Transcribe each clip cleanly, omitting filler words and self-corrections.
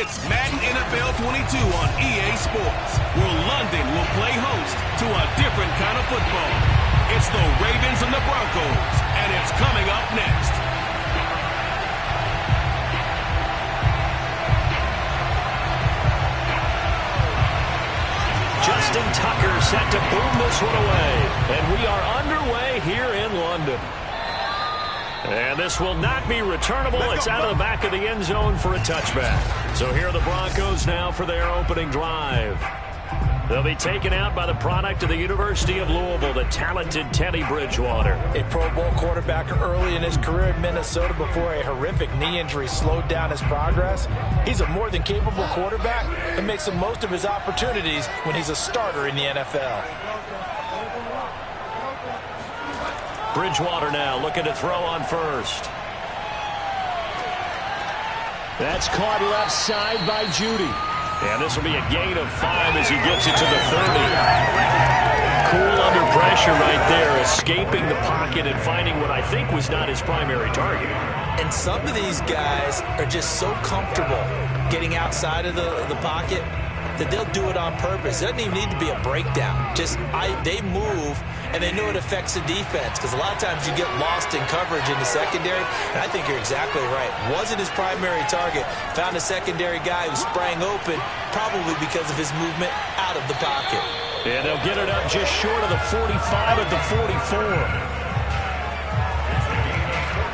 It's Madden NFL 22 on EA Sports, where London will play host to a different kind of football. It's the Ravens and the Broncos, and it's coming up next. Justin Tucker set to boom this one away. And we are underway here in London. And this will not be returnable. It's out of the back of the end zone for a touchback. So here are the Broncos now for their opening drive. They'll be taken out by the product of the University of Louisville, the talented Teddy Bridgewater. A Pro Bowl quarterback early in his career in Minnesota before a horrific knee injury slowed down his progress. He's a more than capable quarterback and makes the most of his opportunities when he's a starter in the NFL. Bridgewater now looking to throw on first. That's caught left side by Judy. And this will be a gain of 5 as he gets it to the 30. Cool under pressure right there, escaping the pocket and finding what I think was not his primary target. And some of these guys are just so comfortable getting outside of the pocket that they'll do it on purpose. It doesn't even need to be a breakdown. They move, and they know it affects the defense, because a lot of times you get lost in coverage in the secondary, and I think you're exactly right. Wasn't his primary target. Found a secondary guy who sprang open, probably because of his movement out of the pocket. And they'll get it up just short of the 45 at the 44.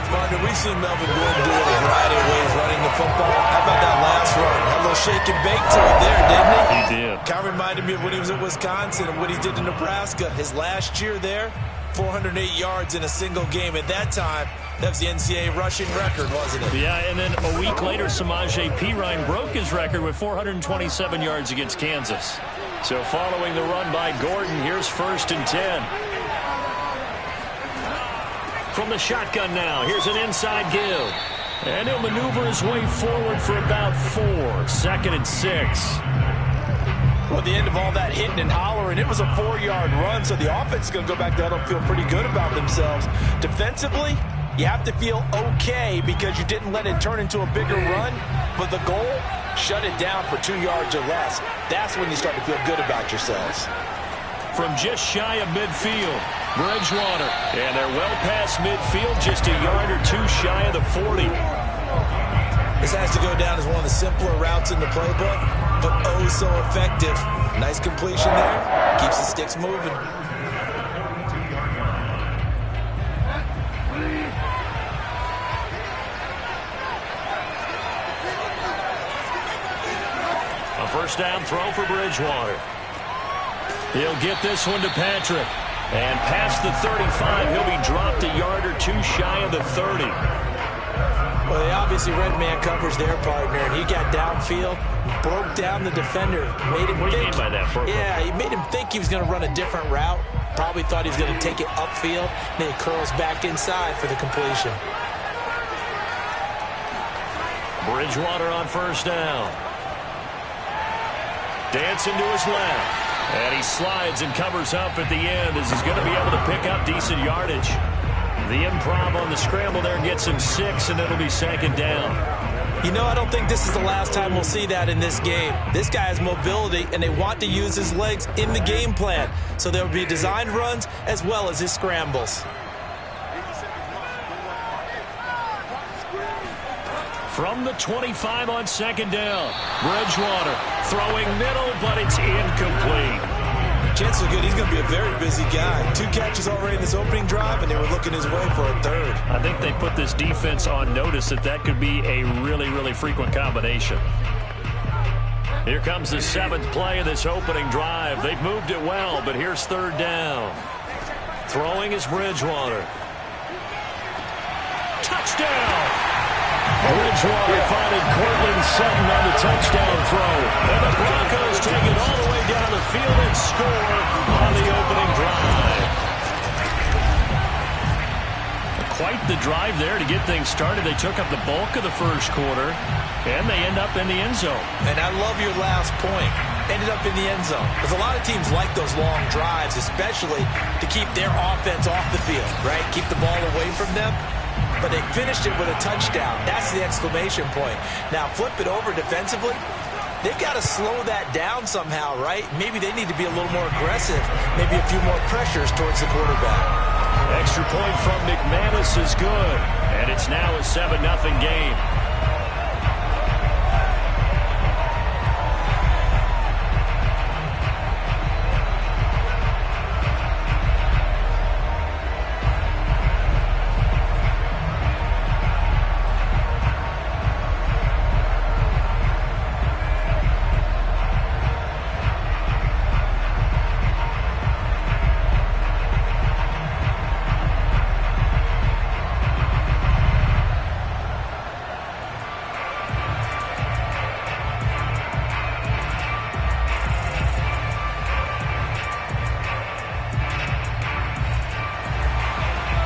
Martin, we've seen Melvin Gordon do it a variety of ways running the football. How about that last run? Had a little shake and bake to it there, didn't he? He did. Kind of reminded me of when he was at Wisconsin and what he did in Nebraska. His last year there, 408 yards in a single game. At that time, that was the NCAA rushing record, wasn't it? Yeah, and then a week later, Samaje Perine broke his record with 427 yards against Kansas. So following the run by Gordon, here's 1st and 10. From the shotgun now, here's an inside give. And he'll maneuver his way forward for about 4. 2nd and 6. Well, at the end of all that hitting and hollering, it was a 4-yard run, so the offense is going to go back there and feel pretty good about themselves. Defensively, you have to feel okay because you didn't let it turn into a bigger run, but the goal, shut it down for 2 yards or less. That's when you start to feel good about yourselves. From just shy of midfield, Bridgewater. And they're well past midfield, just a yard or 2 shy of the 40. This has to go down as one of the simpler routes in the playbook, but oh so effective. Nice completion there. Keeps the sticks moving. A first down throw for Bridgewater. He'll get this one to Patrick. And past the 35, he'll be dropped a yard or 2 shy of the 30. Well, they obviously read man coverage their partner, and he got downfield, broke down the defender. Made him what do you mean by that, Purple? Yeah, he made him think he was going to run a different route. Probably thought he was going to take it upfield. Then he curls back inside for the completion. Bridgewater on first down. Dancing to his left. And he slides and covers up at the end as he's going to be able to pick up decent yardage. The improv on the scramble there gets him 6, and it'll be 2nd down. You know, I don't think this is the last time we'll see that in this game. This guy has mobility, and they want to use his legs in the game plan. So there will be designed runs as well as his scrambles. From the 25 on 2nd down, Bridgewater throwing middle, but it's incomplete. Chances are good he's going to be a very busy guy. 2 catches already in this opening drive, and they were looking his way for a 3rd. I think they put this defense on notice that could be a really, really frequent combination. Here comes the 7th play of this opening drive. They've moved it well, but here's 3rd down. Throwing is Bridgewater. Touchdown! Bridgewater finding Cortland Sutton on the touchdown throw. And the Broncos take it all the way down the field and score on the opening drive. Quite the drive there to get things started. They took up the bulk of the first quarter, and they end up in the end zone. And I love your last point. Ended up in the end zone. Because a lot of teams like those long drives, especially to keep their offense off the field, right? Keep the ball away from them. but they finished it with a touchdown. That's the exclamation point. Now flip it over defensively. They've got to slow that down somehow, right? Maybe they need to be a little more aggressive, maybe a few more pressures towards the quarterback. Extra point from McManus is good, and it's now a 7-0 game.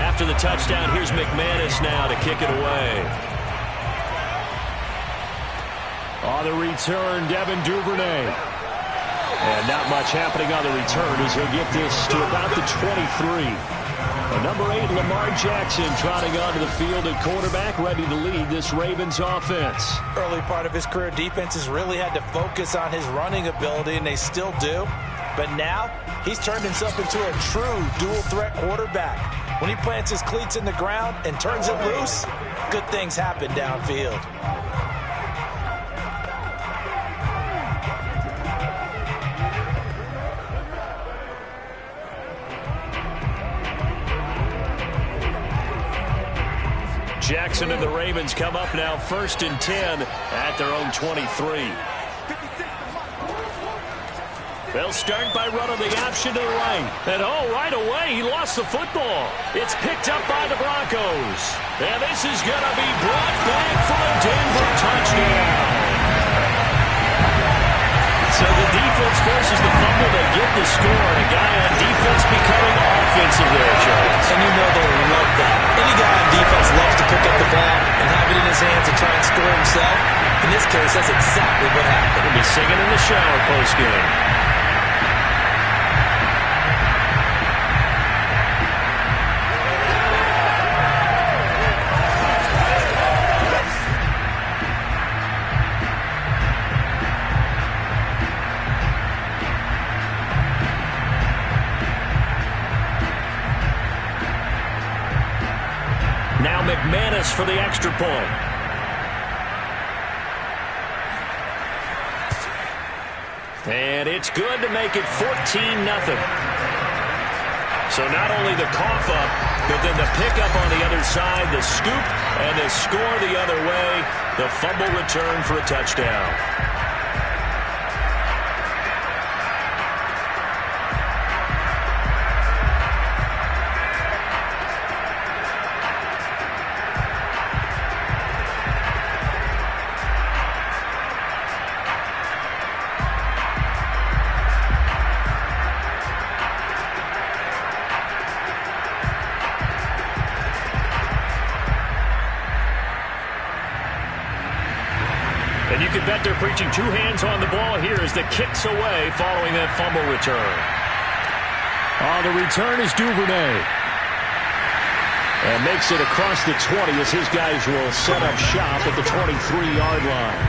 After the touchdown, here's McManus now to kick it away. On the return, Devin Duvernay. And not much happening on the return as he'll get this to about the 23. And number 8, Lamar Jackson, trotting onto the field at quarterback, ready to lead this Ravens offense. Early part of his career, defenses really had to focus on his running ability, and they still do. But now, he's turned himself into a true dual-threat quarterback. When he plants his cleats in the ground and turns it loose, good things happen downfield. Jackson and the Ravens come up now 1st and 10 at their own 23. They'll start by running the option to the right. And right away, he lost the football. It's picked up by the Broncos. And this is going to be brought back for a Denver touchdown. So the defense forces the fumble. They get the score. And a guy on defense becoming offensive there, Charles. And you know they love that. Any guy on defense loves to pick up the ball and have it in his hands and try and score himself. In this case, that's exactly what happened. He'll be singing in the shower post-game. Now McManus for the extra point. And it's good to make it 14-0. So not only the cough up, but then the pickup on the other side, the scoop, and the score the other way. The fumble return for a touchdown. And you can bet they're preaching two hands on the ball here as the kick's away following that fumble return. On the return is Duvernay. And makes it across the 20 as his guys will set up shop at the 23-yard line.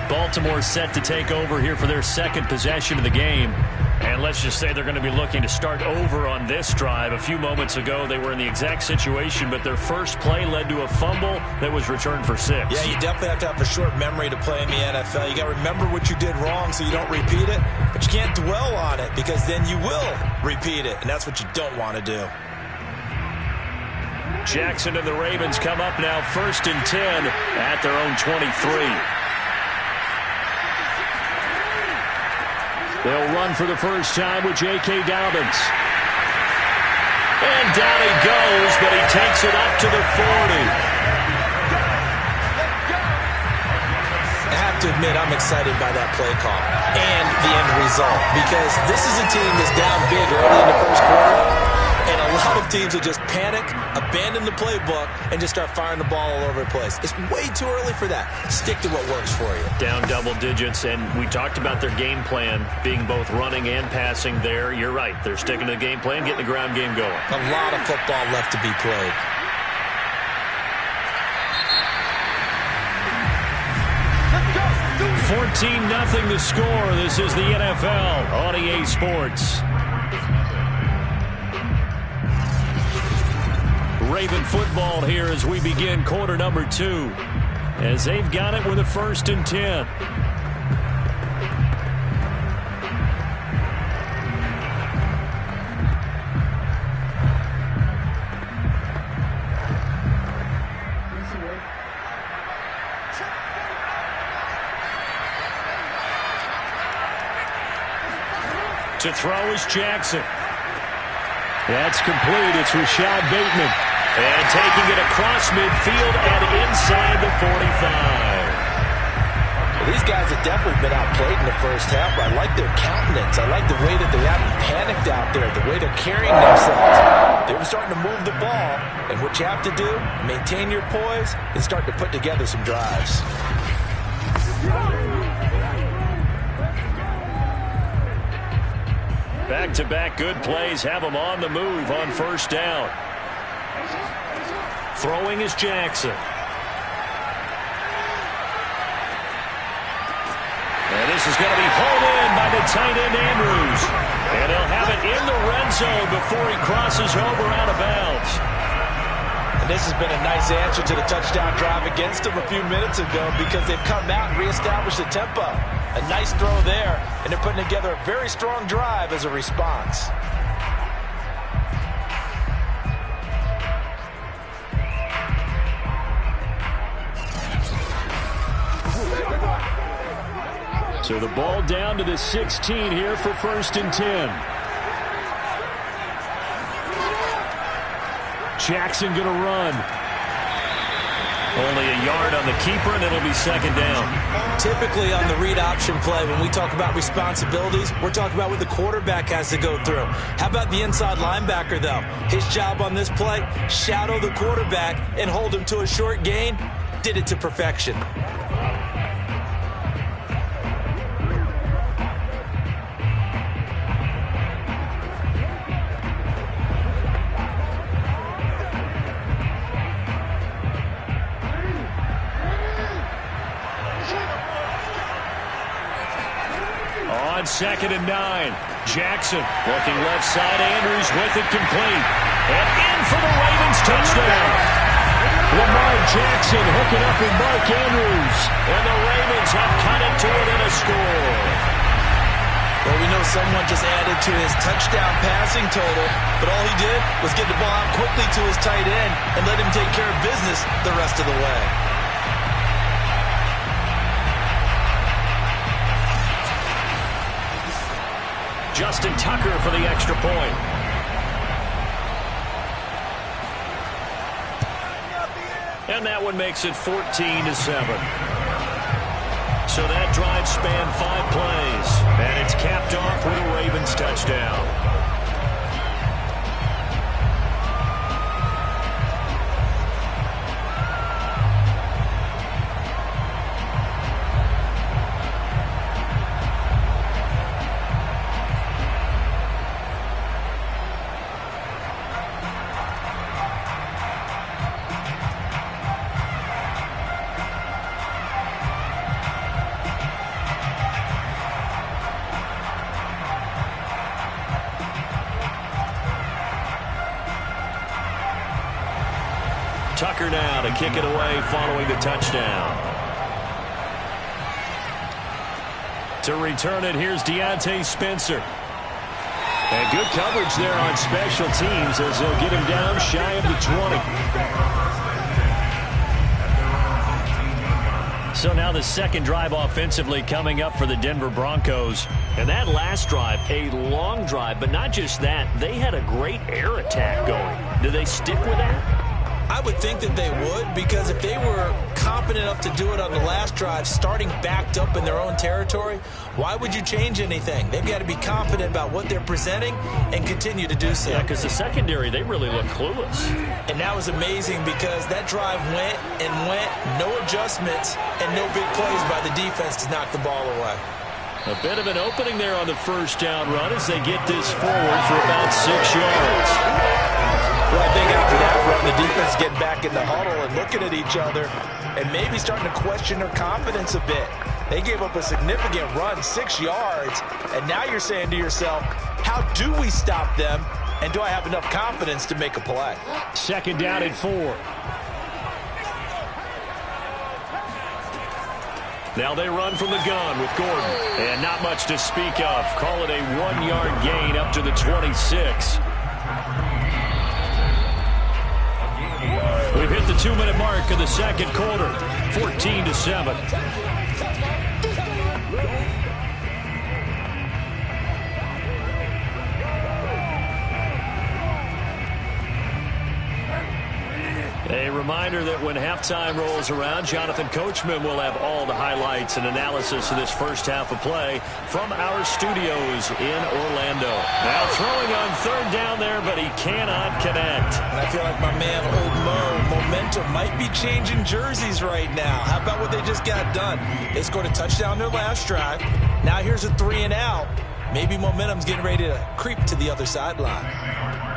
Baltimore set to take over here for their second possession of the game. And let's just say they're going to be looking to start over on this drive. A few moments ago, they were in the exact situation, but their first play led to a fumble that was returned for 6. Yeah, you definitely have to have a short memory to play in the NFL. You got to remember what you did wrong so you don't repeat it, but you can't dwell on it because then you will repeat it, and that's what you don't want to do. Jackson and the Ravens come up now 1st and 10 at their own 23. They'll run for the first time with J.K. Dobbins. And down he goes, but he takes it up to the 40. I have to admit, I'm excited by that play call and the end result because this is a team that's down big early in the first quarter, and a lot of teams will just panic, abandon the playbook, and just start firing the ball all over the place. It's way too early for that. Stick to what works for you. Down double digits, and we talked about their game plan being both running and passing there. You're right. They're sticking to the game plan, getting the ground game going. A lot of football left to be played. Let's go. 14-0 the score. This is the NFL on EA Sports. Raven football here as we begin quarter number 2. As they've got it with a 1st and 10. To throw is Jackson. That's complete. It's Rashad Bateman. And taking it across midfield and inside the 45. Well, these guys have definitely been outplayed in the first half, but I like their countenance. I like the way that they haven't panicked out there, the way they're carrying themselves. They're starting to move the ball, and what you have to do, maintain your poise and start to put together some drives. Back-to-back good plays have them on the move on 1st down. Throwing is Jackson. And this is going to be hauled in by the tight end Andrews. And he'll have it in the red zone before he crosses over out of bounds. And this has been a nice answer to the touchdown drive against them a few minutes ago because they've come out and reestablished the tempo. A nice throw there, and they're putting together a very strong drive as a response. So the ball down to the 16 here for 1st and 10. Jackson going to run. Only a yard on the keeper, and it'll be 2nd down. Typically on the read option play, when we talk about responsibilities, we're talking about what the quarterback has to go through. How about the inside linebacker, though? His job on this play, shadow the quarterback and hold him to a short gain. Did it to perfection. On 2nd and 9, Jackson looking left side. Andrews with it complete. And in for the Ravens touchdown. Lamar Jackson hooking up with Mark Andrews. And the Ravens have cut it to within a score. Well, we know someone just added to his touchdown passing total, but all he did was get the ball out quickly to his tight end and let him take care of business the rest of the way. Justin Tucker for the extra point. And that one makes it 14-7. So that drive spanned 5 plays. And it's capped off with a Ravens touchdown. Tucker now to kick it away following the touchdown. To return it, here's Deontay Spencer. And good coverage there on special teams as they'll get him down shy of the 20. So now the 2nd drive offensively coming up for the Denver Broncos. And that last drive, a long drive, but not just that. They had a great air attack going. Do they stick with that? I would think that they would, because if they were competent enough to do it on the last drive, starting backed up in their own territory, why would you change anything? They've got to be confident about what they're presenting and continue to do so. Yeah, because the secondary, they really look clueless. And that was amazing because that drive went and went, no adjustments, and no big plays by the defense to knock the ball away. A bit of an opening there on the first down run as they get this forward for about 6 yards. Well, I think after that run, the defense getting back in the huddle and looking at each other and maybe starting to question their confidence a bit. They gave up a significant run, 6 yards, and now you're saying to yourself, how do we stop them, and do I have enough confidence to make a play? Second down and 4. Now they run from the gun with Gordon. And not much to speak of. Call it a 1-yard gain up to the 26. We've hit the 2-minute mark of the second quarter, 14-7. A reminder that when halftime rolls around, Jonathan Coachman will have all the highlights and analysis of this first half of play from our studios in Orlando. Now throwing on third down there, but he cannot connect. And I feel like my man, Old Mo, momentum might be changing jerseys right now. How about what they just got done? They scored a touchdown their last drive. Now here's a 3-and-out. Maybe momentum's getting ready to creep to the other sideline.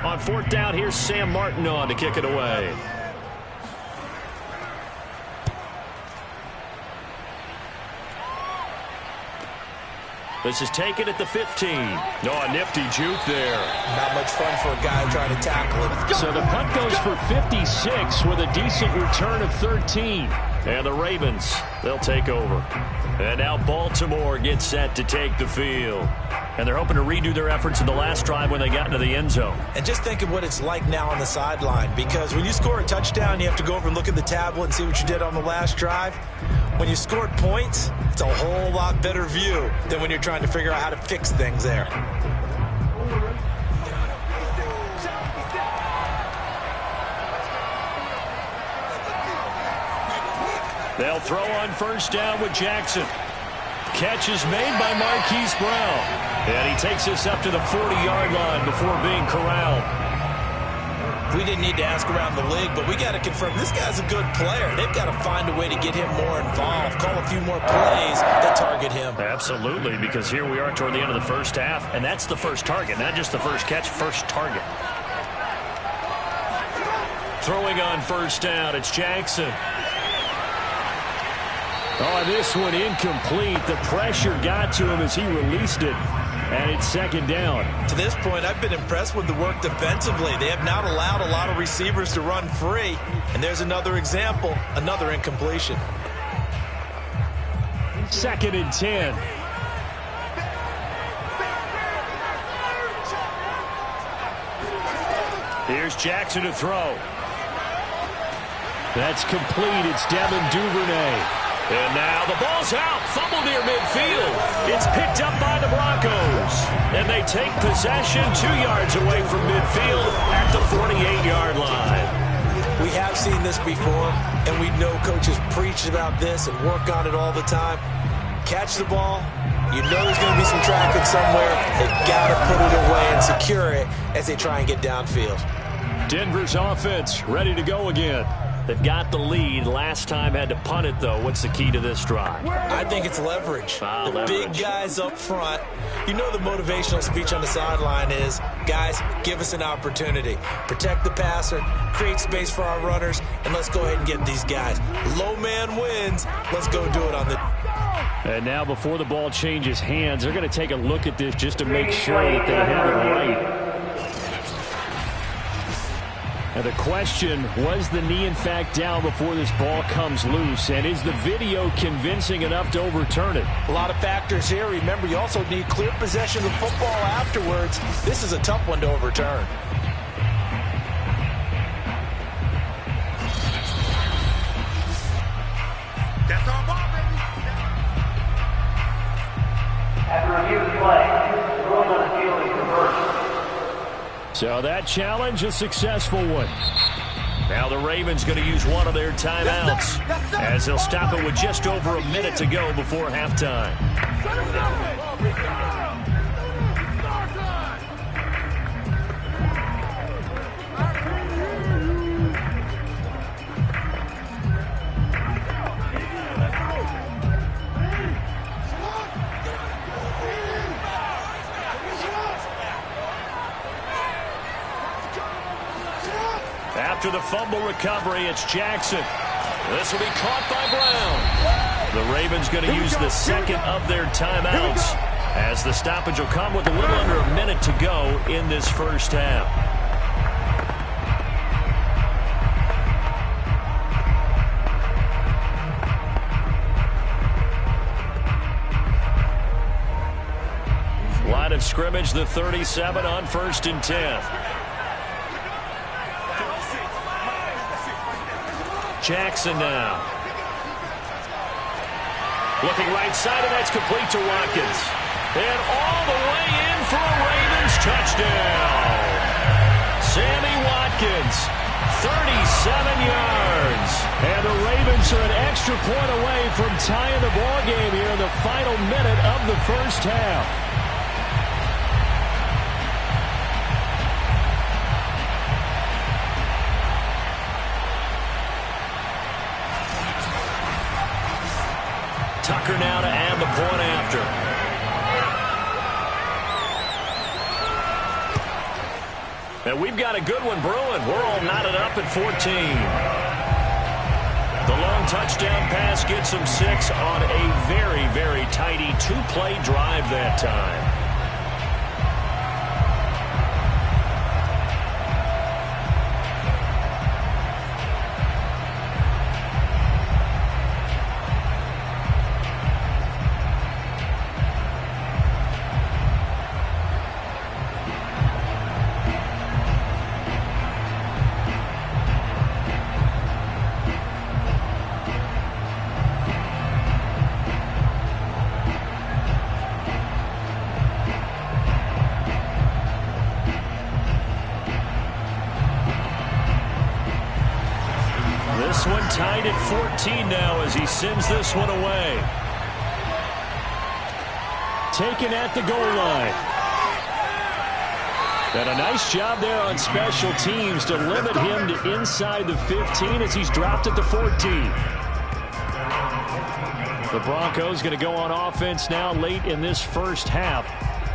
On fourth down, here's Sam Martin on to kick it away. This is taken at the 15. Oh, a nifty juke there. Not much fun for a guy trying to tackle him. So the punt goes for 56 with a decent return of 13. And the Ravens, they'll take over. And now Baltimore gets set to take the field. And they're hoping to redo their efforts in the last drive when they got into the end zone. And just think of what it's like now on the sideline, because when you score a touchdown, you have to go over and look at the tablet and see what you did on the last drive. When you scored points, it's a whole lot better view than when you're trying to figure out how to fix things there. They'll throw on first down with Jackson. Catch is made by Marquise Brown. And he takes us up to the 40-yard line before being corralled. We didn't need to ask around the league, but we got to confirm this guy's a good player. They've got to find a way to get him more involved, call a few more plays that target him. Absolutely, because here we are toward the end of the first half, and that's the first target, not just the first catch, first target. Throwing on first down, it's Jackson. Oh, this one incomplete. The pressure got to him as he released it. And it's second down. To this point, I've been impressed with the work defensively. They have not allowed a lot of receivers to run free. And there's another example, another incompletion. Second and 10. Here's Jackson to throw. That's complete. It's Devin Duvernay. And now the ball's out. Fumble near midfield. It's picked up by the Broncos. And they take possession 2 yards away from midfield at the 48-yard line. We have seen this before, and we know coaches preach about this and work on it all the time. Catch the ball. You know there's going to be some traffic somewhere. They've got to put it away and secure it as they try and get downfield. Denver's offense ready to go again. They've got the lead. Last time had to punt it, though. What's the key to this drive? I think it's leverage. Leverage. Big guys up front. You know the motivational speech on the sideline is, guys, give us an opportunity. Protect the passer, create space for our runners, and let's go ahead and get these guys. Low man wins. Let's go do it on the... And now before the ball changes hands, they're going to take a look at this just to make sure that they have it right. And the question, was the knee in fact down before this ball comes loose? And is the video convincing enough to overturn it? A lot of factors here. Remember, you also need clear possession of football afterwards. This is a tough one to overturn. That's our ball, baby. After review of the play, the rules on the field is reversed. So that challenge, a successful one. Now the Ravens going to use one of their timeouts as they'll stop it with just over a minute to go before halftime. After the fumble recovery, it's Jackson. This will be caught by Brown. The Ravens going to use the second of their timeouts as the stoppage will come with a little under a minute to go in this first half. Line of scrimmage, the 37 on 1st and 10. Jackson now. Looking right side, and that's complete to Watkins. And all the way in for a Ravens touchdown. Sammy Watkins, 37 yards. And the Ravens are an extra point away from tying the ball game here in the final minute of the first half. Tucker now to add the point after. And we've got a good one brewing. We're all knotted up at 14. The long touchdown pass gets them 6 on a very, very tidy 2-play drive that time. This one tied at 14 now as he sends this one away. Taken at the goal line. And a nice job there on special teams to limit him to inside the 15 as he's dropped at the 14. The Broncos going to go on offense now late in this first half.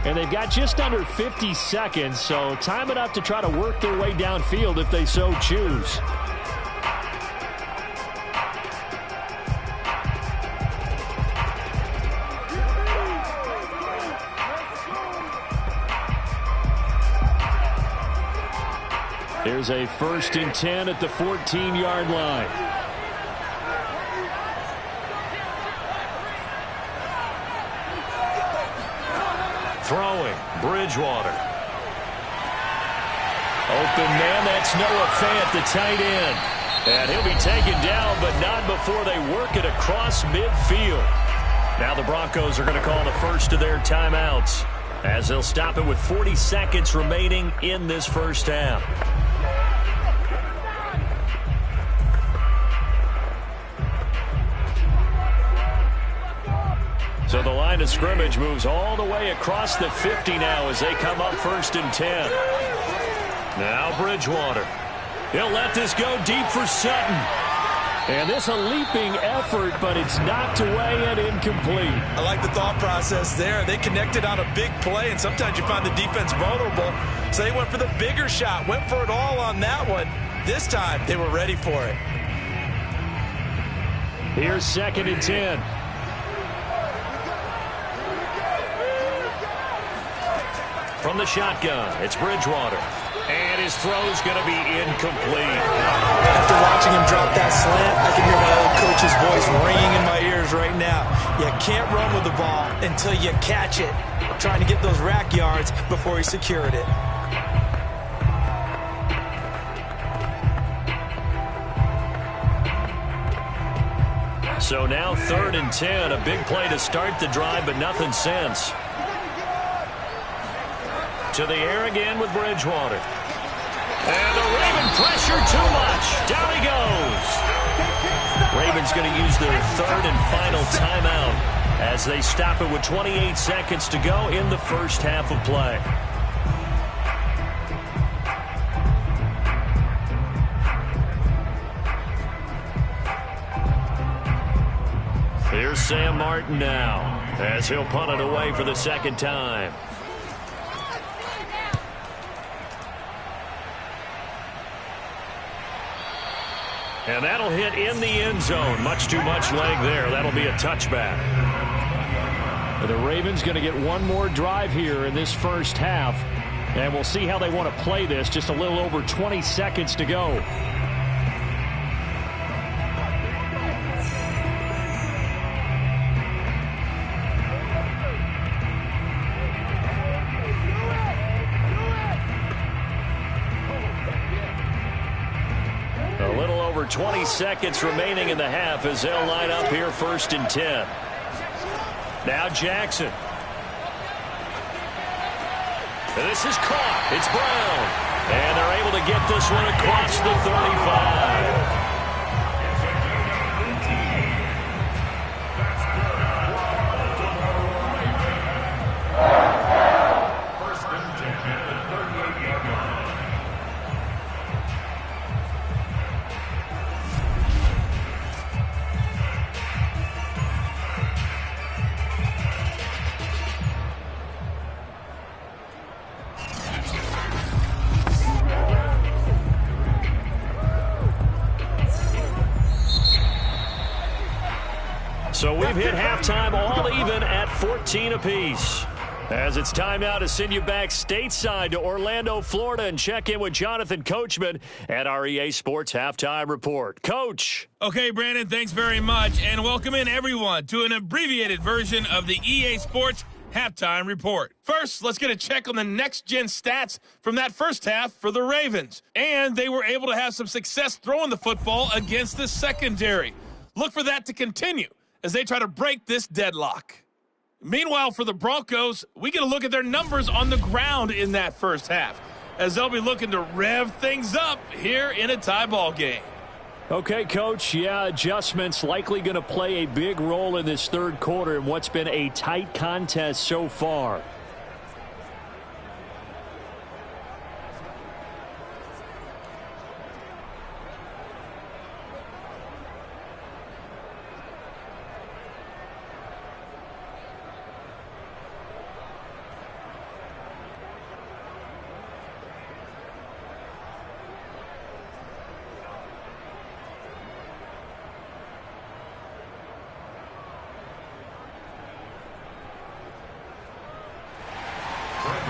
And they've got just under 50 seconds, so time enough to try to work their way downfield if they so choose. There's a 1st and 10 at the 14-yard line. Throwing, Bridgewater. Open man, that's Noah Fant, the tight end. And he'll be taken down, but not before they work it across midfield. Now the Broncos are going to call the first of their timeouts as they'll stop it with 40 seconds remaining in this first half. So the line of scrimmage moves all the way across the 50 now as they come up 1st and 10. Now Bridgewater. He'll let this go deep for Sutton. And this a leaping effort, but it's knocked away and incomplete. I like the thought process there. They connected on a big play, and sometimes you find the defense vulnerable. So they went for the bigger shot, went for it all on that one. This time, they were ready for it. Here's 2nd and 10. From the shotgun, it's Bridgewater. And his throw's going to be incomplete. After watching him drop that slant, I can hear my old coach's voice ringing in my ears right now. You can't run with the ball until you catch it. Trying to get those rack yards before he secured it. So now 3rd and 10, a big play to start the drive, but nothing since. To the air again with Bridgewater. And the Raven Pressure too much. Down he goes. Ravens going to use their third and final timeout as they stop it with 28 seconds to go in the first half of play. Here's Sam Martin now as he'll punt it away for the second time. And that'll hit in the end zone. Much too much leg there. That'll be a touchback. The Ravens going to get one more drive here in this first half. And we'll see how they want to play this. Just a little over 20 seconds to go. A little over 20 seconds remaining in the half as they'll line up here first and 10. Now Jackson. This is caught. It's Brown. And they're able to get this one across the 35. So we've hit halftime all even at 14 apiece. As it's time now to send you back stateside to Orlando, Florida, and check in with Jonathan Coachman at our EA Sports Halftime Report. Coach. Okay, Brandon, thanks very much, and welcome in everyone to an abbreviated version of the EA Sports Halftime Report. First, let's get a check on the next-gen stats from that first half for the Ravens. And they were able to have some success throwing the football against the secondary. Look for that to continue as they try to break this deadlock. Meanwhile, for the Broncos, we get a look at their numbers on the ground in that first half, as they'll be looking to rev things up here in a tie ball game. Okay, Coach, adjustments likely going to play a big role in this third quarter in what's been a tight contest so far.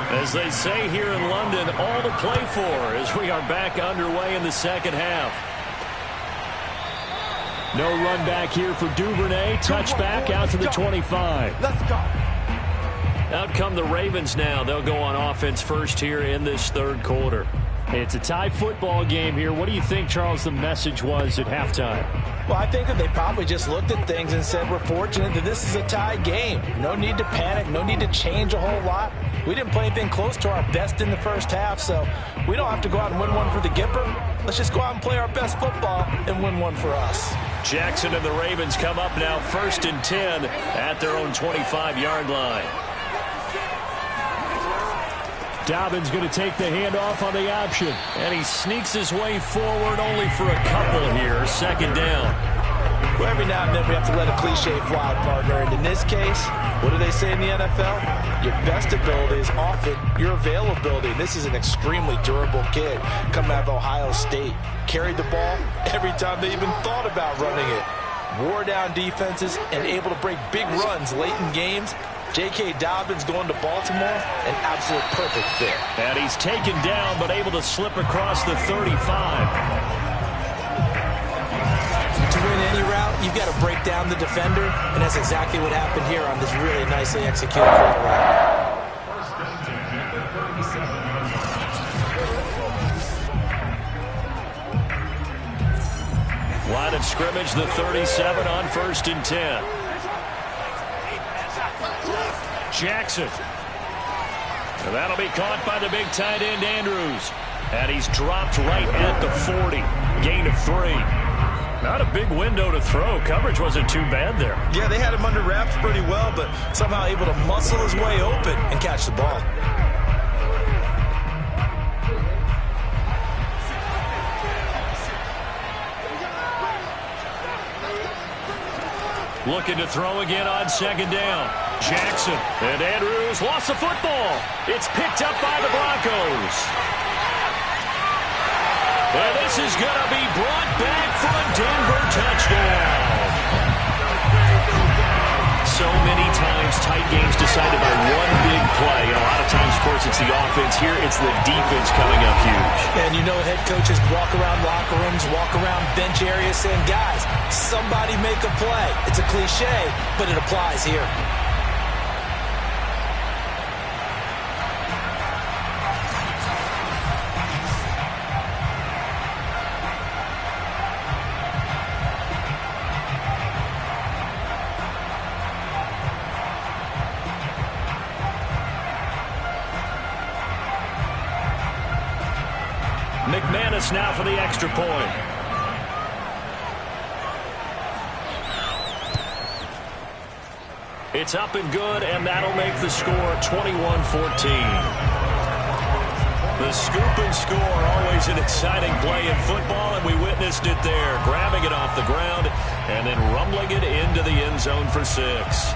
As they say here in London, all to play for as we are back underway in the second half. No run back here for Duvernay. Touchback out to the 25. Let's go. Out come the Ravens now. They'll go on offense first here in this third quarter. It's a tie football game here. What do you think, Charles, the message was at halftime? Well, I think that they probably just looked at things and said, we're fortunate that this is a tie game. No need to panic. No need to change a whole lot. We didn't play anything close to our best in the first half, so we don't have to go out and win one for the Gipper. Let's just go out and play our best football and win one for us. Jackson and the Ravens come up now first and 10 at their own 25-yard line. Dobbins going to take the handoff on the option. And he sneaks his way forward only for a couple here. Second down. Well, every now and then we have to let a cliche fly, partner. And in this case, what do they say in the NFL? Your best ability is often your availability. This is an extremely durable kid coming out of Ohio State. Carried the ball every time they even thought about running it. Wore down defenses and able to break big runs late in games. J.K. Dobbins going to Baltimore, an absolute perfect fit. And he's taken down but able to slip across the 35. To win any route, you've got to break down the defender, and that's exactly what happened here on this really nicely executed route. Line of scrimmage, the 37 on first and 10. Jackson. And that'll be caught by the big tight end, Andrews. And he's dropped right at the 40. Gain of 3. Not a big window to throw. Coverage wasn't too bad there. Yeah, they had him under wraps pretty well, but somehow able to muscle his way open and catch the ball. Looking to throw again on second down. Jackson. And Andrews lost the football. It's picked up by the Broncos. And this is going to be brought back for a Denver touchdown. So many times tight games decided by one big play. And a lot of times, of course, it's the offense. Here, it's the defense coming up huge. And you know head coaches walk around locker rooms, walk around bench areas saying, guys, somebody make a play. It's a cliche, but it applies here. McManus now for the extra point. It's up and good, and that'll make the score 21-14. The scoop and score, always an exciting play in football, and we witnessed it there. Grabbing it off the ground and then rumbling it into the end zone for 6.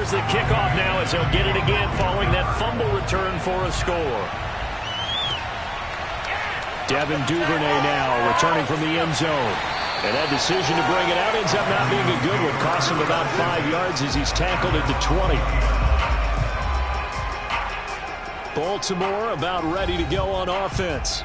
The kickoff now as he'll get it again following that fumble return for a score. Devin Duvernay now returning from the end zone. And that decision to bring it out ends up not being a good one. Cost him about 5 yards as he's tackled at the 20. Baltimore about ready to go on offense.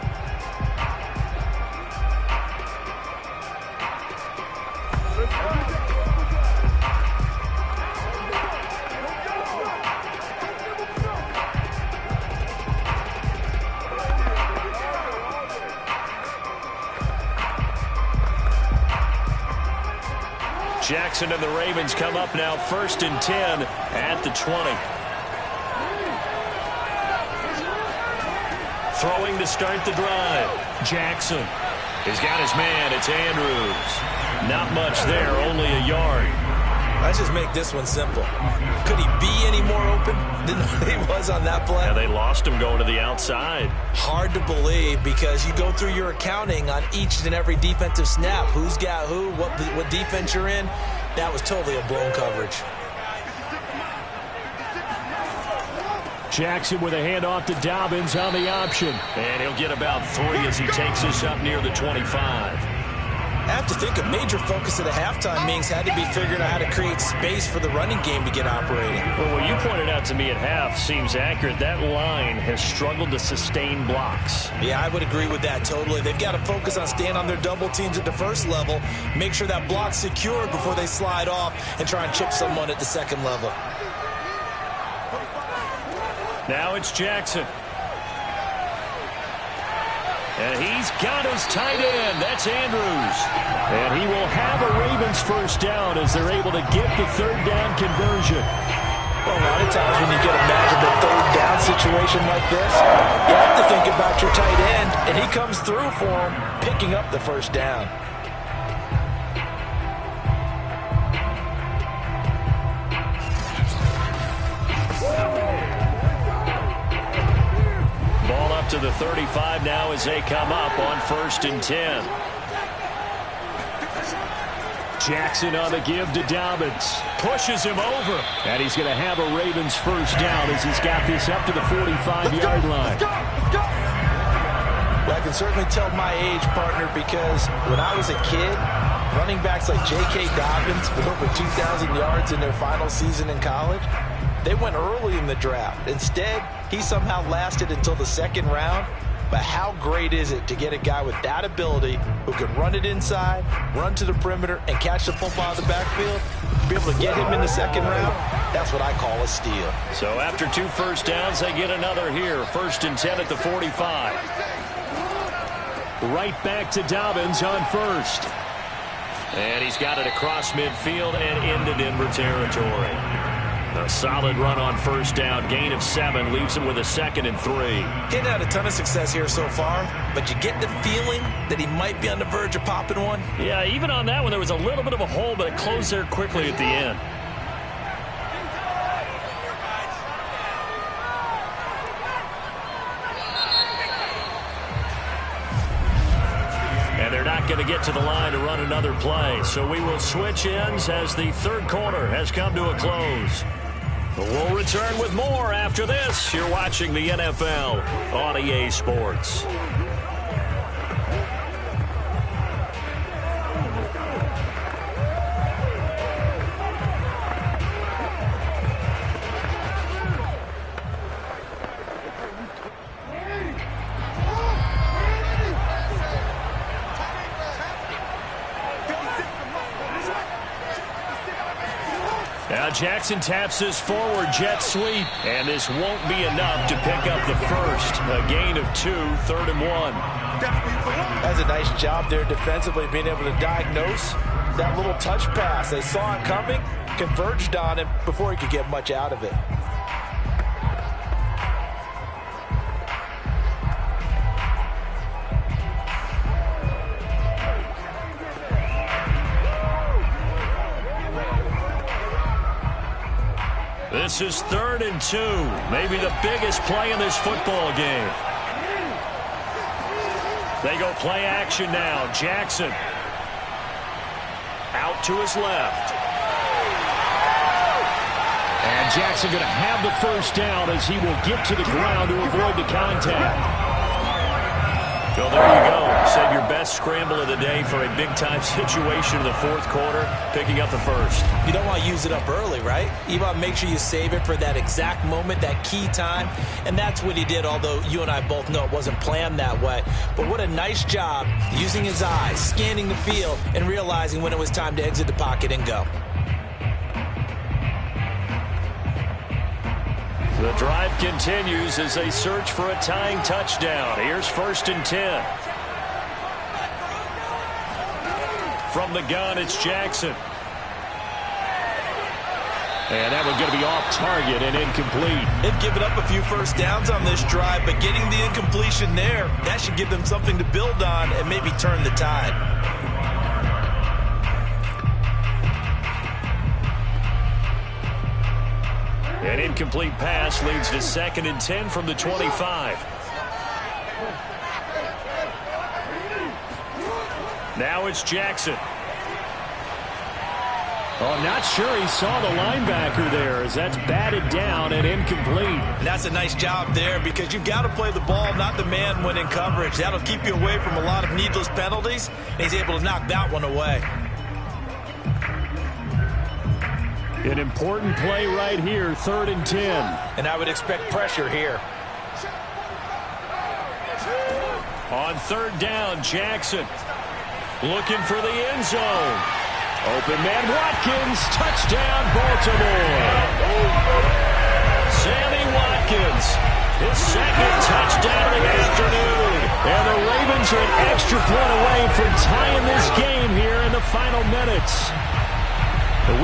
Jackson and the Ravens come up now 1st and 10 at the 20. Throwing to start the drive. Jackson. He's got his man. It's Andrews. Not much there, only a yard. Let's just make this one simple. Could he be any more open than he was on that play? Yeah, they lost him going to the outside. Hard to believe because you go through your accounting on each and every defensive snap. Who's got who, what defense you're in. That was totally a blown coverage. Jackson with a handoff to Dobbins on the option. And he'll get about 3 as he takes us up near the 25. I have to think a major focus of the halftime meetings had to be figuring out how to create space for the running game to get operating. Well, what you pointed out to me at half seems accurate. That line has struggled to sustain blocks. Yeah, I would agree with that totally. They've got to focus on staying on their double teams at the first level, make sure that block's secured before they slide off and try and chip someone at the second level. Now it's Jackson. And he's got his tight end. That's Andrews. And he will have a Ravens first down as they're able to get the third down conversion. Well, a lot of times when you get a magical third down situation like this, you have to think about your tight end, and he comes through for him, picking up the first down. Ball up to the 35 now as they come up on 1st and 10. Jackson on the give to Dobbins. Pushes him over. And he's going to have a Ravens first down as he's got this up to the 45-yard line. Well, I can certainly tell my age, partner, because when I was a kid, running backs like J.K. Dobbins with over 2,000 yards in their final season in college, they went early in the draft. Instead, he somehow lasted until the second round. But how great is it to get a guy with that ability who can run it inside, run to the perimeter, and catch the football out of the backfield? Be able to get him in the second round, that's what I call a steal. So after 2 first downs, they get another here. 1st and 10 at the 45. Right back to Dobbins on 1st. And he's got it across midfield and into Denver territory. A solid run on 1st down. Gain of 7 leaves him with a 2nd and 3. He's had a ton of success here so far, but you get the feeling that he might be on the verge of popping one. Yeah, even on that one, there was a little bit of a hole, but it closed there quickly at the end. And they're not going to get to the line to run another play. So we will switch ends as the 3rd quarter has come to a close. We'll return with more after this. You're watching the NFL on EA Sports. Now Jackson taps this forward jet sweep, and this won't be enough to pick up the first. A gain of 2, 3rd and 1. That's a nice job there defensively, being able to diagnose that little touch pass. They saw it coming, converged on him before he could get much out of it. This is 3rd and 2, maybe the biggest play in this football game. They go play action now. Jackson out to his left. And Jackson going to have the 1st down as he will get to the ground to avoid the contact. So there you go. Said your best scramble of the day for a big-time situation in the 4th quarter, picking up the 1st. You don't want to use it up early, right? You want to make sure you save it for that exact moment, that key time. And that's what he did, although you and I both know it wasn't planned that way. But what a nice job using his eyes, scanning the field, and realizing when it was time to exit the pocket and go. The drive continues as they search for a tying touchdown. Here's 1st and 10. From the gun, it's Jackson. And that one's going to be off target and incomplete. They've given up a few 1st downs on this drive, but getting the incompletion there, that should give them something to build on and maybe turn the tide. An incomplete pass leads to 2nd and 10 from the 25. Now it's Jackson. Oh, not sure he saw the linebacker there as that's batted down and incomplete. And that's a nice job there because you've got to play the ball, not the man when in coverage. That'll keep you away from a lot of needless penalties. And he's able to knock that one away. An important play right here, 3rd and 10. And I would expect pressure here. On 3rd down, Jackson looking for the end zone. Open man Watkins, touchdown Baltimore. Sammy Watkins, his 2nd touchdown of the afternoon. And the Ravens are an extra point away from tying this game here in the final minutes.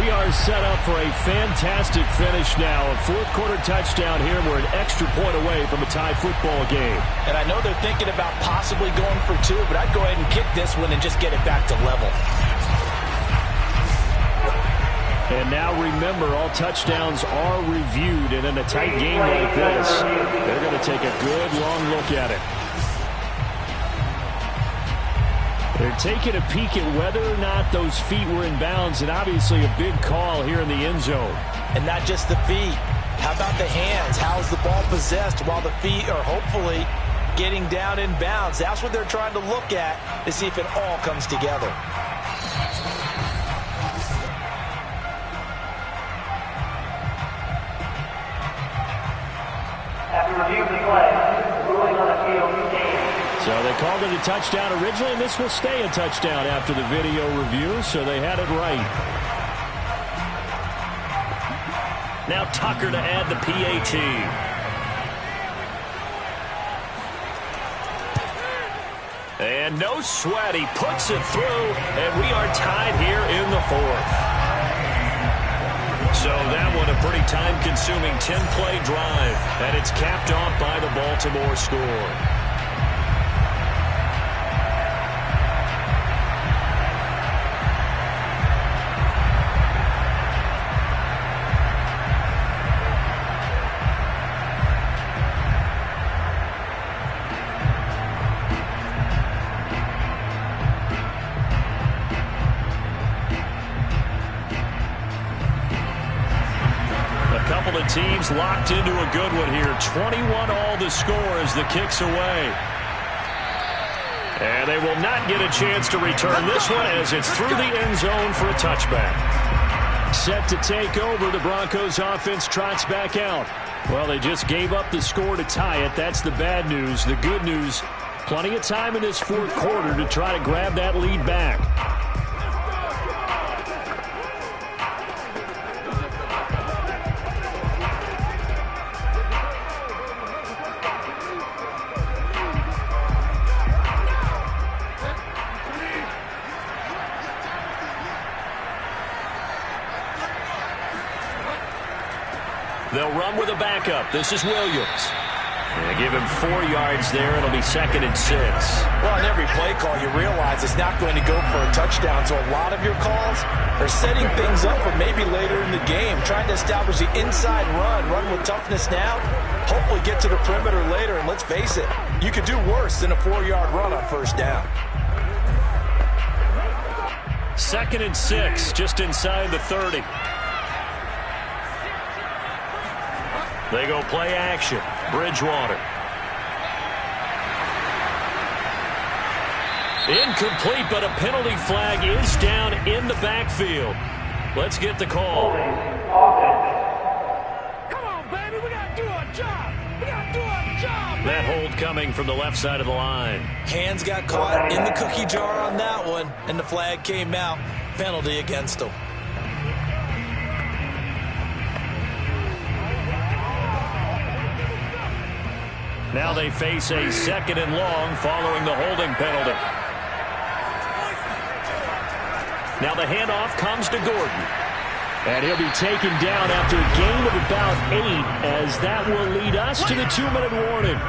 We are set up for a fantastic finish now. A 4th quarter touchdown here. We're an extra point away from a tie football game. And I know they're thinking about possibly going for 2, but I'd go ahead and kick this one and just get it back to level. And now remember, all touchdowns are reviewed. And in a tight game like this, they're going to take a good long look at it. They're taking a peek at whether or not those feet were in bounds, and obviously a big call here in the end zone. And not just the feet. How about the hands? How's the ball possessed while the feet are hopefully getting down in bounds? That's what they're trying to look at to see if it all comes together. After review of the play, ruling on the field, game. So they called it a touchdown originally, and this will stay a touchdown after the video review, so they had it right. Now Tucker to add the PAT. And no sweat. He puts it through, and we are tied here in the fourth. So that one a pretty time-consuming 10-play drive, and it's capped off by the Baltimore score. Teams locked into a good one here. 21 all the score as the kick's away. And they will not get a chance to return this one as it's through the end zone for a touchback. Set to take over, the Broncos offense trots back out. Well, they just gave up the score to tie it. That's the bad news. The good news, plenty of time in this fourth quarter to try to grab that lead back. They'll run with a backup. This is Williams. They give him 4 yards there. It'll be 2nd and 6. Well, on every play call, you realize it's not going to go for a touchdown. So a lot of your calls are setting things up for maybe later in the game, trying to establish the inside run with toughness now, hopefully get to the perimeter later. And let's face it, you could do worse than a 4-yard run on first down. 2nd and 6, just inside the 30. They go play action. Bridgewater. Incomplete, but a penalty flag is down in the backfield. Let's get the call. Come on, baby, we got to do our job. We got to do our job, man. That hold coming from the left side of the line. Hands got caught in the cookie jar on that one, and the flag came out. Penalty against them. Now they face a 2nd and long following the holding penalty. Now the handoff comes to Gordon. And he'll be taken down after a gain of about 8, as that will lead us to the 2-minute warning.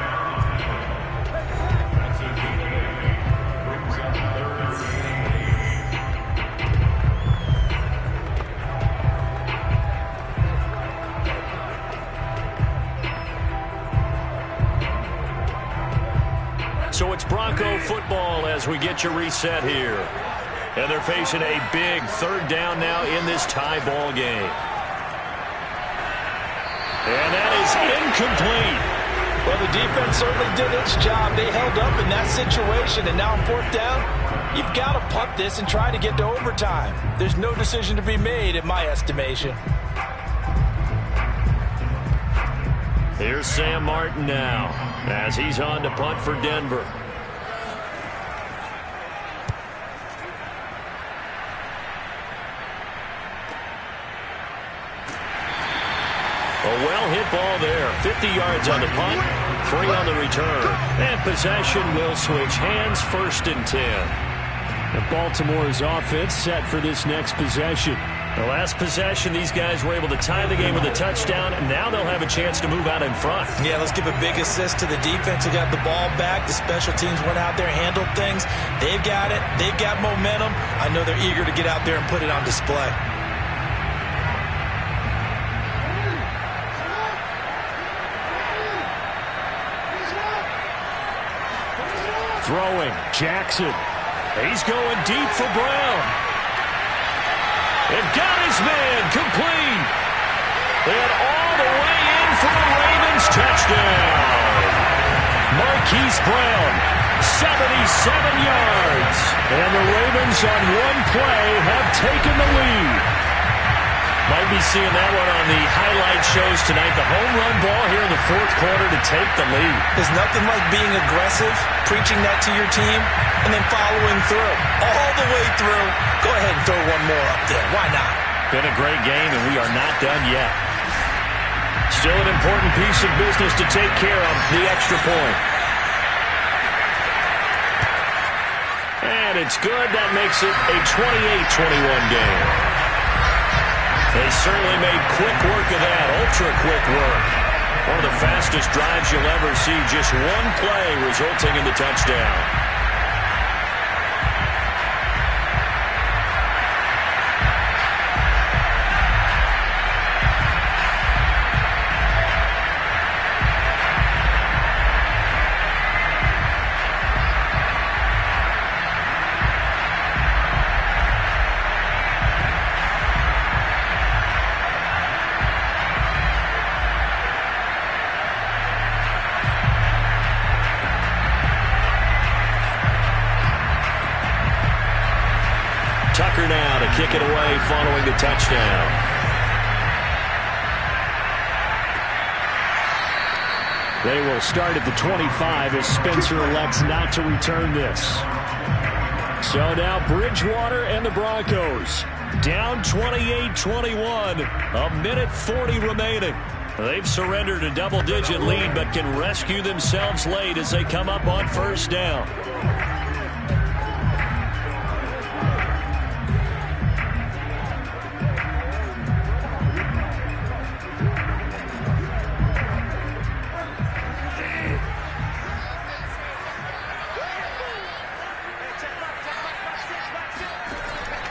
So it's Bronco football as we get you reset here. And they're facing a big 3rd down now in this tie ball game. And that is incomplete. Well, the defense certainly did its job. They held up in that situation, and now on 4th down, you've got to punt this and try to get to overtime. There's no decision to be made in my estimation. Here's Sam Martin now as he's on to punt for Denver. A well-hit ball there. 50 yards on the punt, 3 on the return. And possession will switch hands, 1st and 10. And Baltimore's offense set for this next possession. The last possession, these guys were able to tie the game with a touchdown, and now they'll have a chance to move out in front. Yeah, let's give a big assist to the defense who got the ball back. The special teams went out there and handled things. They've got it. They've got momentum. I know they're eager to get out there and put it on display. Throwing, Jackson. He's going deep for Brown. And got his man complete. And all the way in for a Ravens touchdown. Marquise Brown, 77 yards. And the Ravens on one play have taken the lead. Might be seeing that one on the highlight shows tonight. The home run ball here in the fourth quarter to take the lead. There's nothing like being aggressive, preaching that to your team, and then following through. All the way through. Go ahead and throw one more up there. Why not? Been a great game, and we are not done yet. Still an important piece of business to take care of, the extra point. And it's good. That makes it a 28-21 game. They certainly made quick work of that, ultra-quick work. One of the fastest drives you'll ever see, just one play resulting in the touchdown. Tucker now to kick it away following the touchdown. They will start at the 25 as Spencer elects not to return this. So now Bridgewater and the Broncos down 28-21. A minute 40 remaining. They've surrendered a double-digit lead but can rescue themselves late as they come up on first down.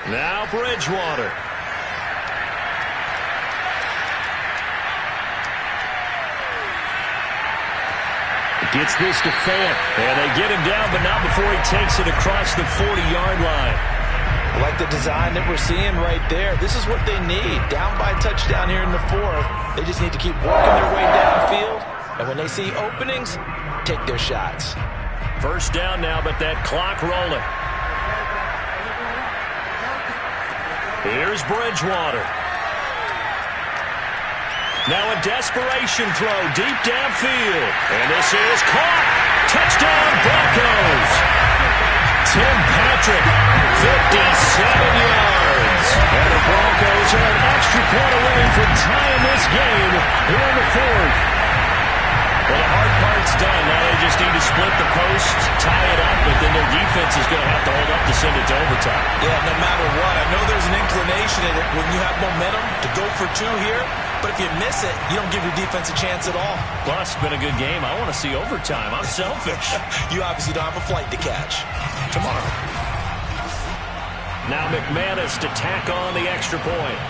Now Bridgewater. Gets this to Fant. And they get him down, but not before he takes it across the 40-yard line. I like the design that we're seeing right there. This is what they need. Down by a touchdown here in the fourth. They just need to keep working their way downfield. And when they see openings, take their shots. First down now, but that clock rolling. Here's Bridgewater. Now a desperation throw deep downfield. And this is caught. Touchdown Broncos. Tim Patrick, 57 yards. And the Broncos are an extra point away from tying this game here in the fourth. Well, the hard part's done. Now they just need to split the post, tie it up, but then their defense is going to have to hold up to send it to overtime. Yeah, no matter what. I know there's an inclination in it when you have momentum to go for two here, but if you miss it, you don't give your defense a chance at all. Plus, it's been a good game. I want to see overtime. I'm selfish. You obviously don't have a flight to catch tomorrow. Now McManus to tack on the extra point.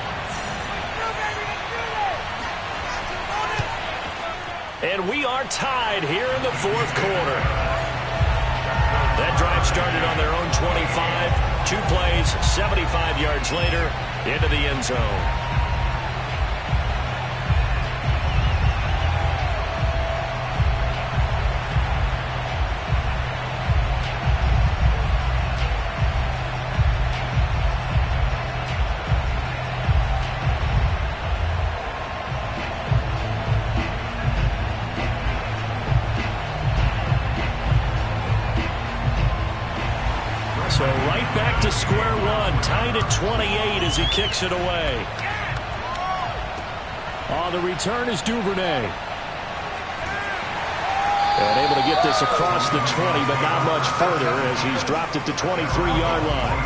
And we are tied here in the fourth quarter. That drive started on their own 25. 2 plays, 75 yards later, into the end zone. So right back to square one, tied at 28 as he kicks it away. On the return is Duvernay. And able to get this across the 20, but not much further as he's dropped at the 23-yard line.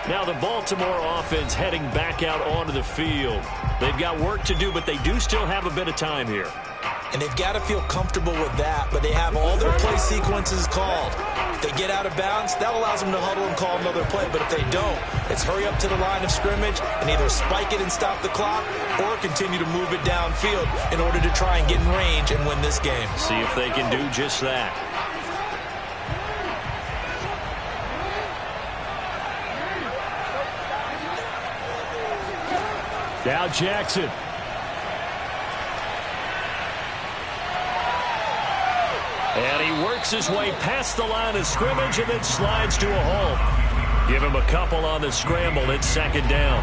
Now the Baltimore offense heading back out onto the field. They've got work to do, but they do still have a bit of time here. And they've got to feel comfortable with that, but they have all their play sequences called. If they get out of bounds, that allows them to huddle and call another play. But if they don't, it's hurry up to the line of scrimmage and either spike it and stop the clock or continue to move it downfield in order to try and get in range and win this game. See if they can do just that. Now Jackson. And he works his way past the line of scrimmage and then slides to a hole. Give him a couple on the scramble. It's second down.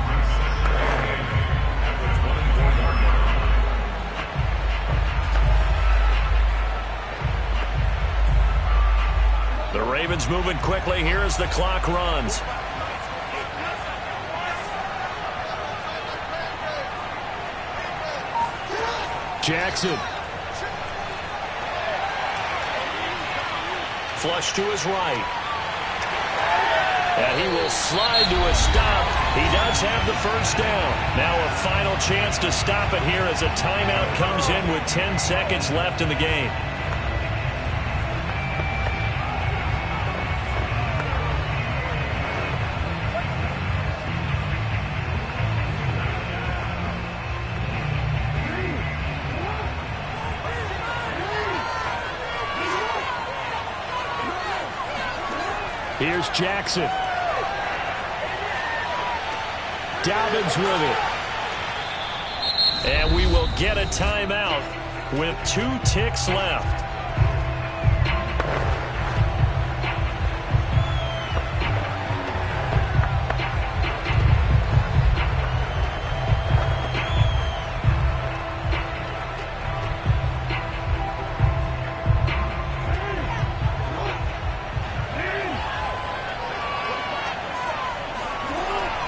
The Ravens moving quickly here as the clock runs. Jackson. Flush to his right. And he will slide to a stop. He does have the first down. Now a final chance to stop it here as a timeout comes in with 10 seconds left in the game. Here's Jackson. Dobbins with it. And we will get a timeout with 2 ticks left.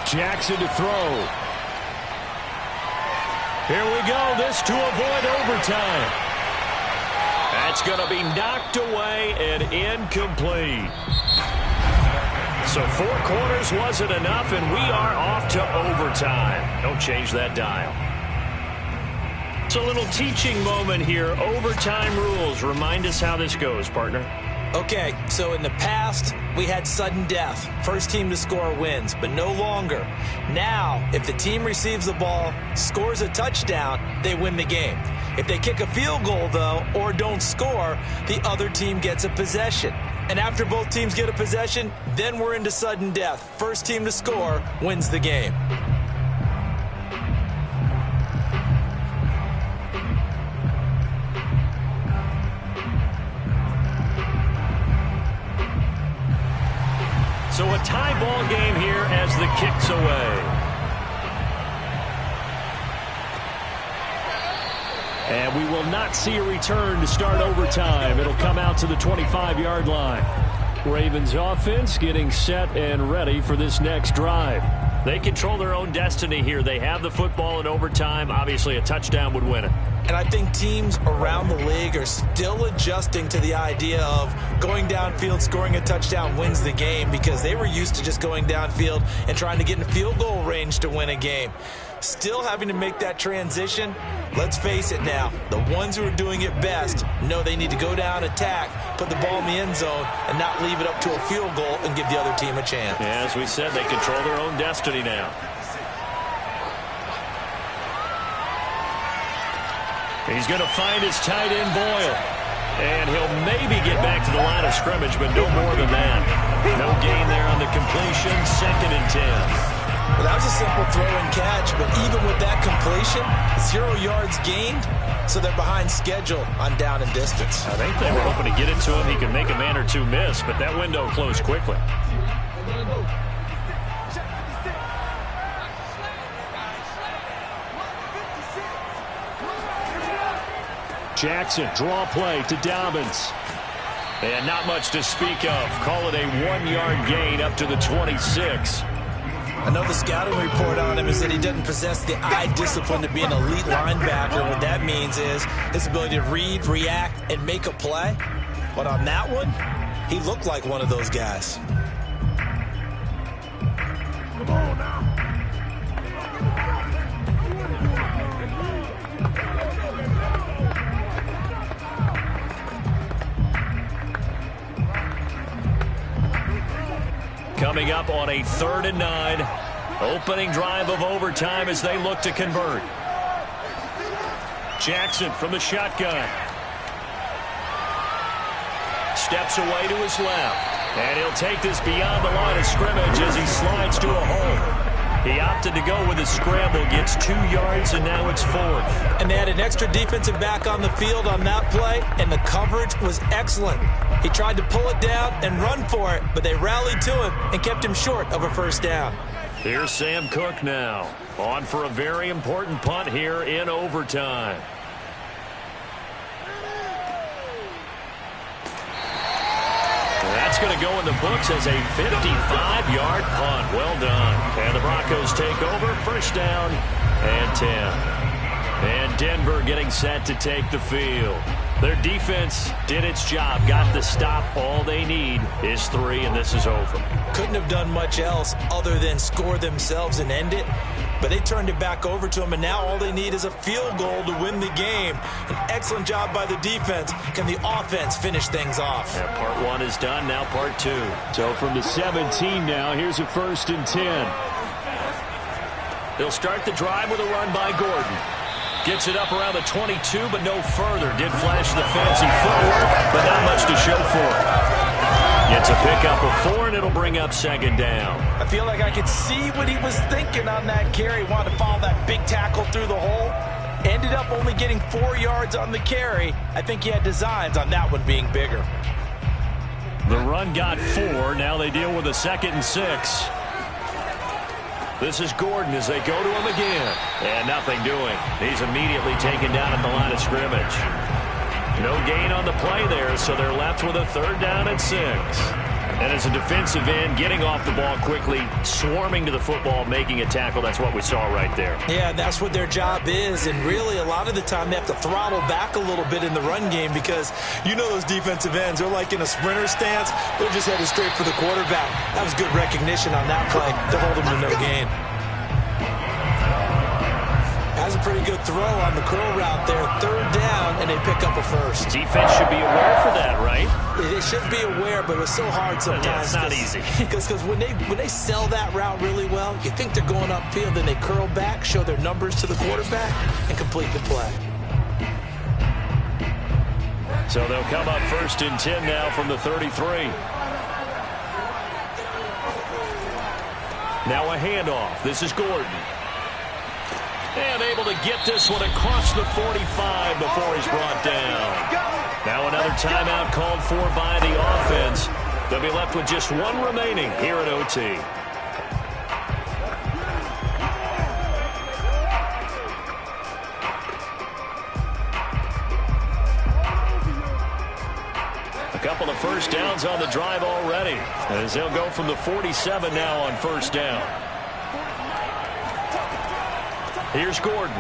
Jackson to throw. Here we go. This to avoid overtime. That's going to be knocked away and incomplete. So 4 quarters wasn't enough, and we are off to overtime. Don't change that dial. It's a little teaching moment here. Overtime rules. Remind us how this goes, partner. Okay, so in the past, we had sudden death. First team to score wins, but no longer. Now, if the team receives the ball, scores a touchdown, they win the game. If they kick a field goal, though, or don't score, the other team gets a possession. And after both teams get a possession, then we're into sudden death. First team to score wins the game. So a tie ball game here as the kick's away. And we will not see a return to start overtime. It'll come out to the 25-yard line. Ravens offense getting set and ready for this next drive. They control their own destiny here. They have the football in overtime. Obviously, a touchdown would win it. And I think teams around the league are still adjusting to the idea of going downfield, scoring a touchdown wins the game, because they were used to just going downfield and trying to get in field goal range to win a game. Still having to make that transition. Let's face it now, the ones who are doing it best know they need to go down, attack, put the ball in the end zone, and not leave it up to a field goal and give the other team a chance. Yeah, as we said, they control their own destiny now. He's going to find his tight end, Boyle. And he'll maybe get back to the line of scrimmage, but no more than that. No gain there on the completion, 2nd and 10. Well, that was a simple throw and catch, but even with that completion, 0 yards gained, so they're behind schedule on down and distance. I think they were hoping to get it to him. He could make a man or two miss, but that window closed quickly. Jackson, draw play to Dobbins. And not much to speak of. Call it a 1-yard gain up to the 26. I know the scouting report on him is that he doesn't possess the eye discipline to be an elite linebacker. What that means is his ability to read, react, and make a play. But on that one, he looked like one of those guys. Come on now. Coming up on a 3rd and 9. Opening drive of overtime as they look to convert. Jackson from the shotgun. Steps away to his left. And he'll take this beyond the line of scrimmage as he slides to a hole. He opted to go with a scramble, gets 2 yards, and now it's 4th. And they had an extra defensive back on the field on that play, and the coverage was excellent. He tried to pull it down and run for it, but they rallied to him and kept him short of a first down. Here's Sam Cook now, on for a very important punt here in overtime. That's going to go in the books as a 55-yard punt. Well done. And the Broncos take over, first down and 10. And Denver getting set to take the field. Their defense did its job, got the stop. All they need is 3, and this is over. Couldn't have done much else other than score themselves and end it. But they turned it back over to them, and now all they need is a field goal to win the game. An excellent job by the defense. Can the offense finish things off? Yeah, part 1 is done, now part 2. So from the 17 now, here's a 1st and 10. They'll start the drive with a run by Gordon. Gets it up around the 22, but no further. Did flash the fancy footwork, but not much to show for it. Gets a pickup of 4, and it'll bring up 2nd down. I feel like I could see what he was thinking on that carry. Wanted to follow that big tackle through the hole. Ended up only getting 4 yards on the carry. I think he had designs on that one being bigger. The run got 4. Now they deal with a 2nd and 6. This is Gordon as they go to him again. And nothing doing. He's immediately taken down at the line of scrimmage. No gain on the play there, so they're left with a 3rd down and 6. And as a defensive end, getting off the ball quickly, swarming to the football, making a tackle, that's what we saw right there. Yeah, that's what their job is. And really, a lot of the time, they have to throttle back a little bit in the run game because you know those defensive ends, they're like in a sprinter stance. They're just headed straight for the quarterback. That was good recognition on that play to hold him to no gain. Has a pretty good throw on the curl route there. 3rd down, and they pick up a 1st. Defense should be aware for that, right? They should be aware, but it's so hard sometimes. Yeah, it's not easy. Because when they sell that route really well, you think they're going upfield, then they curl back, show their numbers to the quarterback, and complete the play. So they'll come up 1st and 10 now from the 33. Now a handoff. This is Gordon. And able to get this one across the 45 before he's brought down. Now another timeout called for by the offense. They'll be left with just 1 remaining here at OT. A couple of first downs on the drive already, as they'll go from the 47 now on 1st down. Here's Gordon.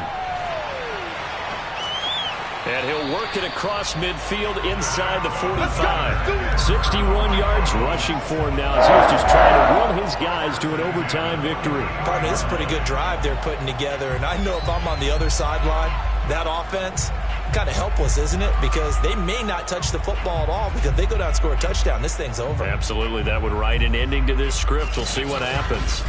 And he'll work it across midfield inside the 45. 61 yards rushing for him now as he's just trying to will his guys to an overtime victory. Partner, this is a pretty good drive they're putting together. And I know if I'm on the other sideline, that offense, kind of helpless, isn't it? Because they may not touch the football at all because if they go down and score a touchdown, this thing's over. Absolutely. That would write an ending to this script. We'll see what happens.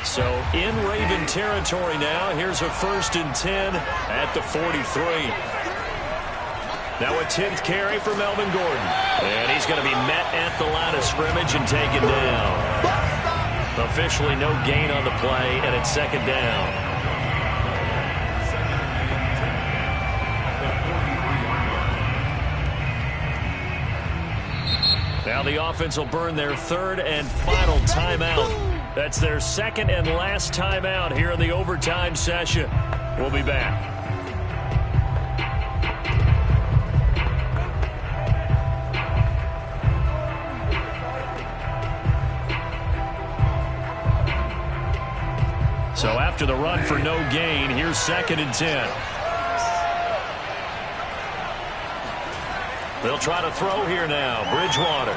So in Raven territory now. Here's a 1st and 10 at the 43. Now a 10th carry for Melvin Gordon. And he's going to be met at the line of scrimmage and taken down. Officially no gain on the play, and it's 2nd down. Now the offense will burn their 3rd and final timeout. That's their 2nd and last timeout here in the overtime session. We'll be back. So after the run for no gain, here's 2nd and 10. They'll try to throw here now. Bridgewater.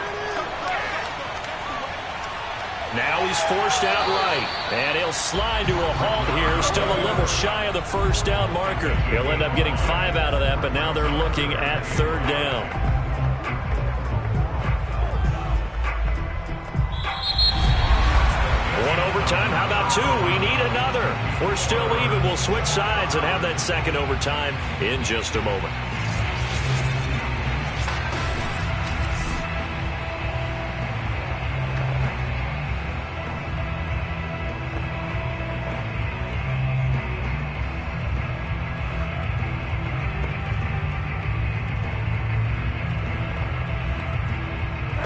Now he's forced out right. And he'll slide to a halt here. Still a little shy of the 1st down marker. He'll end up getting 5 out of that, but now they're looking at 3rd down. One overtime. How about 2. We need another. We're still even. We'll switch sides and have that second overtime in just a moment.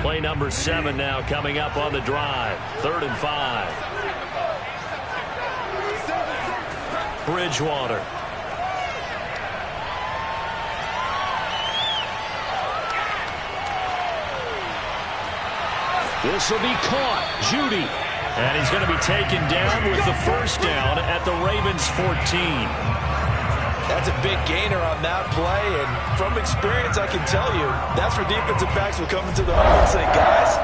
Play number 7 now coming up on the drive. 3rd and 5. Bridgewater. This will be caught. Judy. And he's going to be taken down with the first down at the Ravens 14. That's a big gainer on that play, and from experience, I can tell you, that's where defensive backs will come into the hole and say, guys,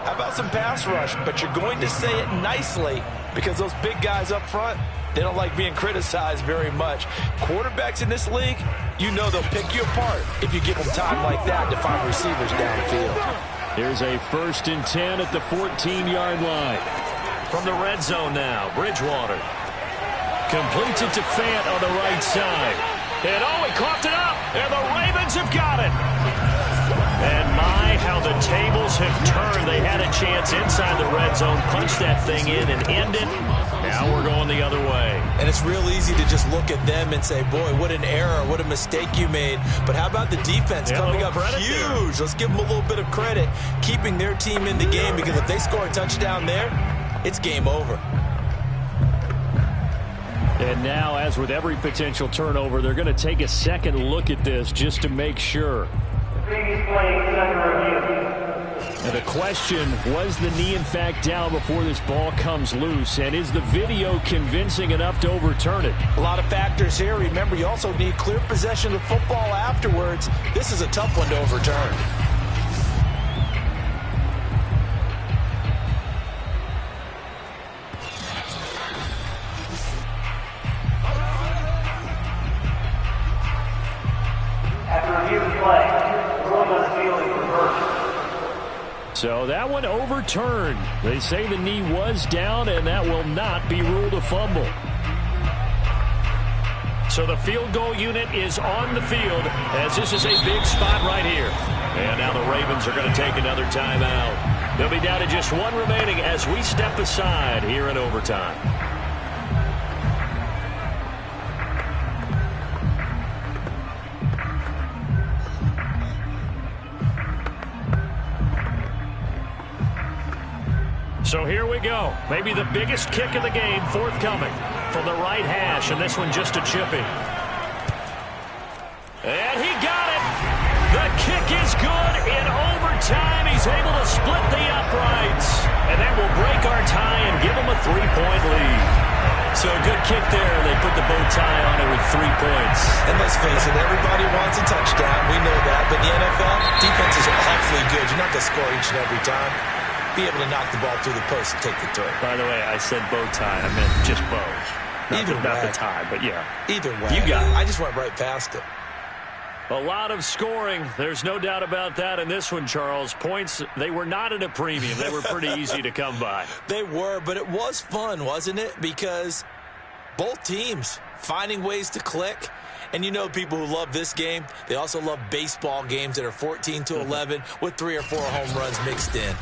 how about some pass rush? But you're going to say it nicely because those big guys up front, they don't like being criticized very much. Quarterbacks in this league, you know they'll pick you apart if you give them time like that to find receivers downfield. Here's a 1st and 10 at the 14-yard line. From the red zone now, Bridgewater. Completes it to Fant on the right side. And he coughed it up. And the Ravens have got it. And my, how the tables have turned. They had a chance inside the red zone, punch that thing in and end it. Now we're going the other way. And it's real easy to just look at them and say, boy, what an error, what a mistake you made. But how about the defense coming up huge? Let's give them a little bit of credit, keeping their team in the game, because if they score a touchdown there, it's game over. And now, as with every potential turnover, they're going to take a second look at this just to make sure. And the question, was the knee in fact down before this ball comes loose? And is the video convincing enough to overturn it? A lot of factors here. Remember, you also need clear possession of the football afterwards. This is a tough one to overturn. So that one overturned. They say the knee was down, and that will not be ruled a fumble. So the field goal unit is on the field as this is a big spot right here. And now the Ravens are going to take another timeout. They'll be down to just one remaining as we step aside here in overtime. So here we go. Maybe the biggest kick of the game forthcoming from the right hash, and this one just a chipping. And he got it. The kick is good in overtime. He's able to split the uprights. And that will break our tie and give him a 3-point lead. So a good kick there. They put the bow tie on it with 3 points. And let's face it, everybody wants a touchdown. We know that. But the NFL, defenses are awfully good. You're not going to score each and every time. Be able to knock the ball through the post and take the throw. By the way, I said bow tie. I meant just bow. Not the tie, but yeah. Either way. You got it. I just went right past it. A lot of scoring. There's no doubt about that in this one, Charles. Points, they were not at a premium. They were pretty easy to come by. They were, but it was fun, wasn't it? Because both teams finding ways to click. And you know people who love this game, they also love baseball games that are 14-11 with 3 or 4 home runs mixed in.